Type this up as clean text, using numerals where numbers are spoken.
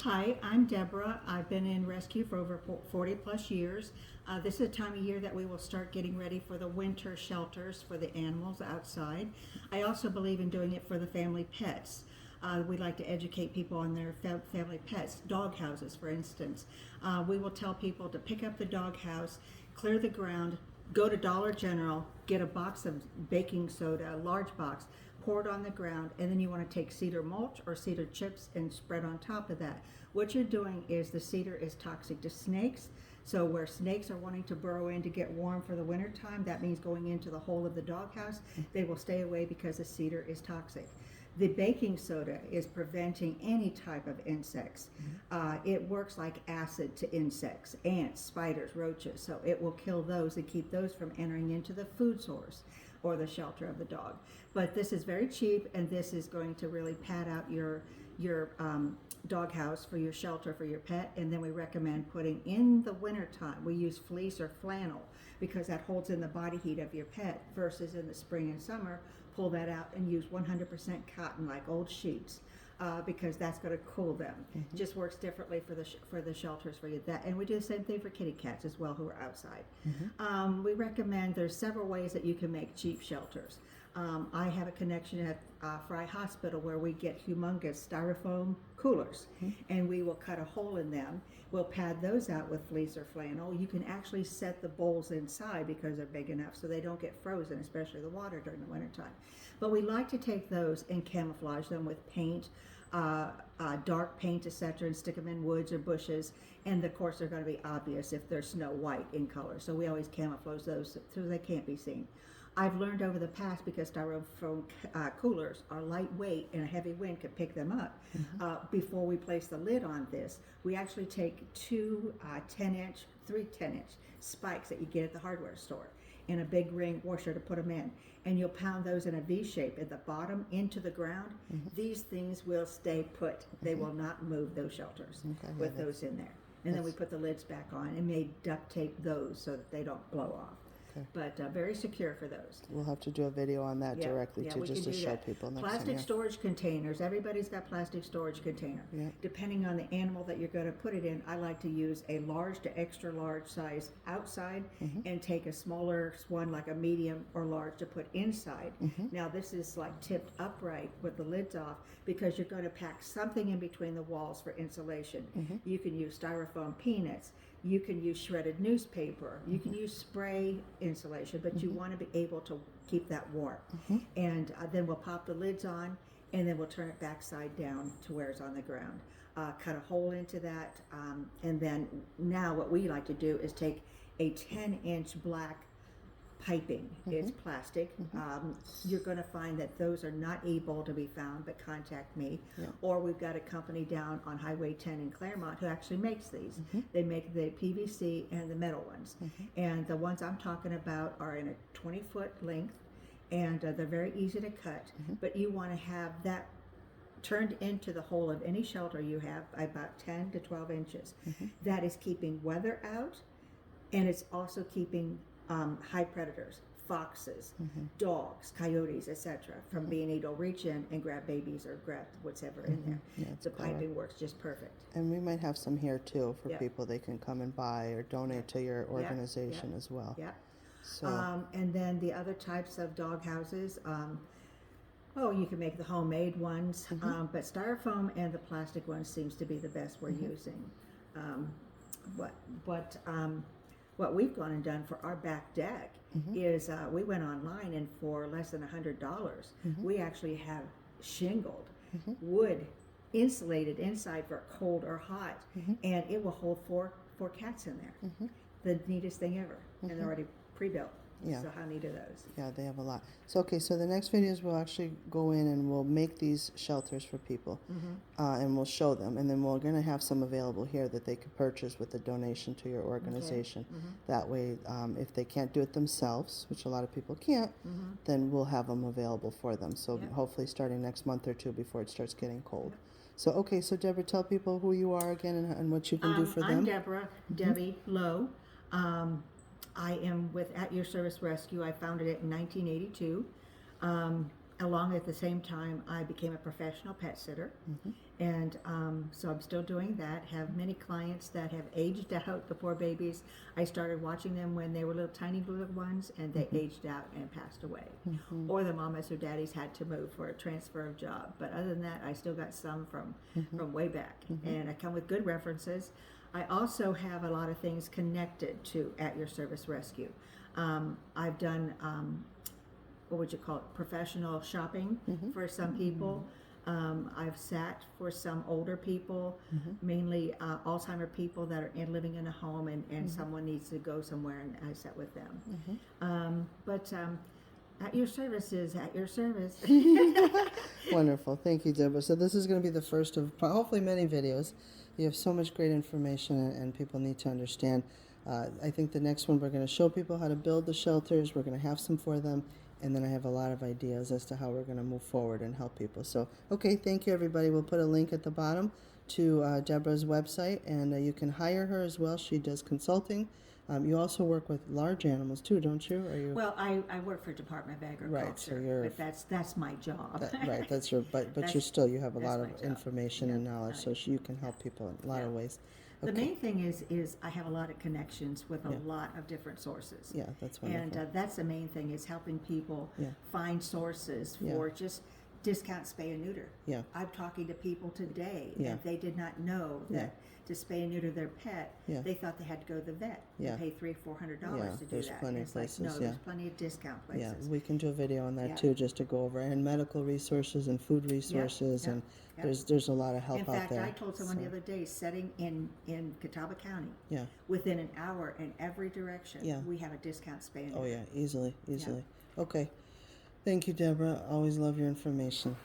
Hi, I'm Debra. I've been in rescue for over 40 plus years. This is a time of year that we will start getting ready for the winter shelters for the animals outside. I also believe in doing it for the family pets. We like to educate people on their family pets, dog houses for instance. We will tell people to pick up the dog house, clear the ground, go to Dollar General, get a box of baking soda, a large box, pour it on the ground, and then you want to take cedar mulch or cedar chips and spread on top of that. What you're doing is the cedar is toxic to snakes, so where snakes are wanting to burrow in to get warm for the winter time, that means going into the hole of the doghouse, they will stay away because the cedar is toxic. The baking soda is preventing any type of insects. It works like acid to insects, ants, spiders, roaches, so it will kill those and keep those from entering into the food source or the shelter of the dog. But this is very cheap, and this is going to really pad out your dog house for your shelter for your pet. And then we recommend putting in the winter time, we use fleece or flannel because that holds in the body heat of your pet, versus in the spring and summer, pull that out and use 100% cotton like old sheets. Because that's going to cool them. Just works differently for the shelters for you. And we do the same thing for kitty cats as well who are outside. We recommend there's several ways that you can make cheap shelters. I have a connection at Fry Hospital where we get humongous styrofoam coolers, and we will cut a hole in them. We'll pad those out with fleece or flannel. You can actually set the bowls inside because they're big enough so they don't get frozen, especially the water during the winter time. But we like to take those and camouflage them with paint, dark paint, etc., and stick them in woods or bushes. And of course, they're going to be obvious if they're snow white in color. So we always camouflage those so they can't be seen. I've learned over the past, because styrofoam coolers are lightweight and a heavy wind could pick them up, before we place the lid on this, we actually take three 10-inch spikes that you get at the hardware store and a big ring washer to put them in. And you'll pound those in a V shape at the bottom into the ground. These things will stay put. They will not move, those shelters, with those in there. And then we put the lids back on and may duct tape those so that they don't blow off. But very secure for those. We'll have to do a video on that directly too, just to show people next Plastic time. storage containers. Everybody's got plastic storage container. Depending on the animal that you're going to put it in, I like to use a large to extra large size outside and take a smaller one like a medium or large to put inside. Now this is like tipped upright with the lids off because you're going to pack something in between the walls for insulation. You can use styrofoam peanuts. You can use shredded newspaper. You can use spray insulation, but you want to be able to keep that warm. And then we'll pop the lids on, and then we'll turn it back side down to where it's on the ground. Cut a hole into that, and then now what we like to do is take a 10-inch black piping. It's plastic. You're going to find that those are not able to be found, but contact me. Or we've got a company down on Highway 10 in Claremont who actually makes these. They make the PVC and the metal ones. And the ones I'm talking about are in a 20-foot length, and they're very easy to cut. But you want to have that turned into the hole of any shelter you have about 10 to 12 inches. That is keeping weather out, and it's also keeping high predators, foxes, dogs, coyotes, etc., from being able to reach in and grab babies or grab whatever in there. The piping works just perfect. And we might have some here too for people. They can come and buy or donate to your organization as well. So and then the other types of dog houses, you can make the homemade ones, but styrofoam and the plastic ones seems to be the best we're using. What we've gone and done for our back deck is we went online, and for less than $100, we actually have shingled wood insulated inside for cold or hot, and it will hold four cats in there. The neatest thing ever, and they're already pre-built. So how neat are those? Yeah, they have a lot. So so the next videos we'll actually go in and we'll make these shelters for people, and we'll show them, and then we're going to have some available here that they could purchase with a donation to your organization. That way, if they can't do it themselves, which a lot of people can't, then we'll have them available for them. So hopefully starting next month or two before it starts getting cold. So so Debra, tell people who you are again and what you can do for them. I'm Debra, Debbie Lowe. I am with At Your Service Rescue. I founded it in 1982. along at the same time, I became a professional pet sitter. And so I'm still doing that. Have many clients that have aged out, the poor babies. I started watching them when they were little tiny little ones, and they aged out and passed away. Or the mamas or daddies had to move for a transfer of job. But other than that, I still got some from way back. And I come with good references. I also have a lot of things connected to At Your Service Rescue. I've done, what would you call it, professional shopping for some people. I've sat for some older people, mainly Alzheimer people that are living in a home and someone needs to go somewhere, and I sat with them. But At Your Service is at your service. Wonderful. Thank you, Deborah. So this is going to be the first of hopefully many videos. You have so much great information, and people need to understand. I think the next one, we're going to show people how to build the shelters. We're going to have some for them. And then I have a lot of ideas as to how we're going to move forward and help people. So, okay, thank you, everybody. We'll put a link at the bottom to Deborah's website, and you can hire her as well. She does consulting. You also work with large animals too, don't you? Or you? Well, I work for Department of Agriculture, Right, so you're, but that's my job. right, that's your. But you have a lot of information and knowledge, so you can help people in a lot of ways. Okay. The main thing is I have a lot of connections with a lot of different sources. Yeah, that's wonderful. And that's the main thing, is helping people find sources for just discount spay and neuter. Yeah. I'm talking to people today Yeah. that they did not know that to spay and neuter their pet, they thought they had to go to the vet and pay $300-400 to do there's that. plenty And of places. like, no, there's plenty of discount places. Yeah, we can do a video on that too, just to go over, and medical resources and food resources, and there's a lot of help out there. In fact, I told someone the other day, setting in Catawba County, within an hour in every direction, we have a discount spay and neuter. Oh yeah, easily. Okay. Thank you, Deborah. Always love your information.